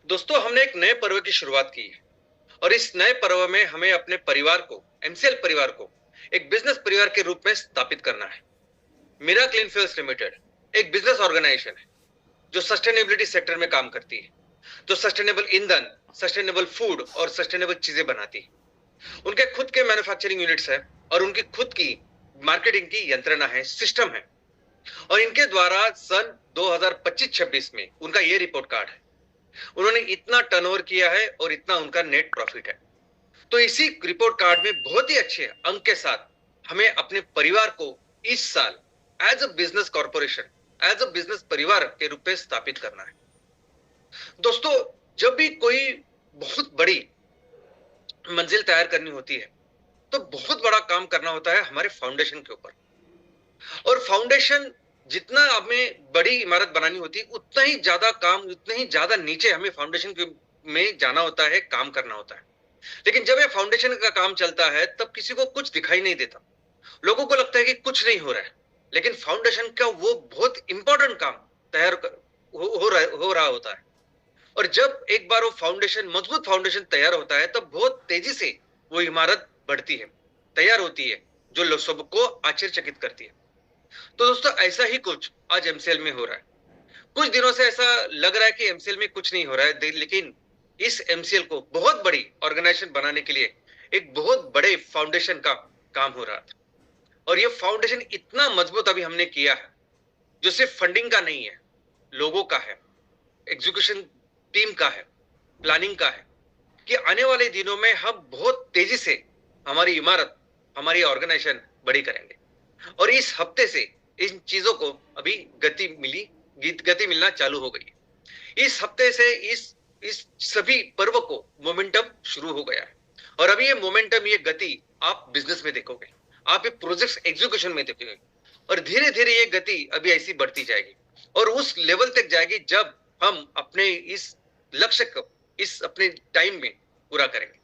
दोस्तों, हमने एक नए पर्व की शुरुआत की है और इस नए पर्व में हमें अपने परिवार को, एमसीएल परिवार को एक बिजनेस परिवार के रूप में स्थापित करना है। मीरा क्लीन फ्यूल्स लिमिटेड एक बिजनेस ऑर्गेनाइजेशन है जो सस्टेनेबिलिटी सेक्टर में काम करती है, जो सस्टेनेबल ईंधन, सस्टेनेबल फूड और सस्टेनेबल चीजें बनाती है। उनके खुद के मैन्युफैक्चरिंग यूनिट्स है और उनकी खुद की मार्केटिंग की यंत्रणा है, सिस्टम है। और इनके द्वारा सन 2025-26 में उनका ये रिपोर्ट कार्ड है। उन्होंने इतना टर्नओवर किया है और इतना उनका नेट प्रॉफिट है। तो इसी रिपोर्ट कार्ड में बहुत ही अच्छे अंक के साथ हमें अपने परिवार को इस साल as a business corporation, as a business परिवार के रूप में स्थापित करना है। दोस्तों, जब भी कोई बहुत बड़ी मंजिल तैयार करनी होती है तो बहुत बड़ा काम करना होता है हमारे फाउंडेशन के ऊपर। और फाउंडेशन जितना हमें बड़ी इमारत बनानी होती है उतना ही ज्यादा काम, उतने ही ज्यादा नीचे हमें फाउंडेशन के में जाना होता है, काम करना होता है। लेकिन जब ये फाउंडेशन का काम चलता है तब किसी को कुछ दिखाई नहीं देता। लोगों को लगता है कि कुछ नहीं हो रहा है, लेकिन फाउंडेशन का वो बहुत इंपॉर्टेंट काम हो रहा होता है। और जब एक बार वो फाउंडेशन, मजबूत फाउंडेशन तैयार होता है तब बहुत तेजी से वो इमारत बढ़ती है, तैयार होती है, जो लोग सबको आश्चर्यचकित करती है। तो दोस्तों, ऐसा ही कुछ आज एमसीएल में हो रहा है। कुछ दिनों से ऐसा लग रहा है कि एमसीएल में कुछ नहीं हो रहा है, लेकिन इस एमसीएल को बहुत बड़ी ऑर्गेनाइजेशन बनाने के लिए एक बहुत बड़े फाउंडेशन का काम हो रहा था। और ये फाउंडेशन इतना मजबूत अभी हमने किया है, जो सिर्फ फंडिंग का नहीं है, लोगों का है, एग्जीक्यूशन टीम का है, प्लानिंग का है, कि आने वाले दिनों में हम बहुत तेजी से हमारी इमारत, हमारी ऑर्गेनाइजेशन बड़ी करेंगे। और इस हफ्ते से इन चीजों को अभी गति मिलना चालू हो गई है। इस हफ्ते से इस सभी पर्व को मोमेंटम शुरू हो गया है। और अभी ये मोमेंटम, ये गति आप बिजनेस में देखोगे, आप ये प्रोजेक्ट्स एग्जीक्यूशन में देखोगे, और धीरे धीरे ये गति अभी ऐसी बढ़ती जाएगी और उस लेवल तक जाएगी जब हम अपने इस लक्ष्य को इस अपने टाइम में पूरा करेंगे।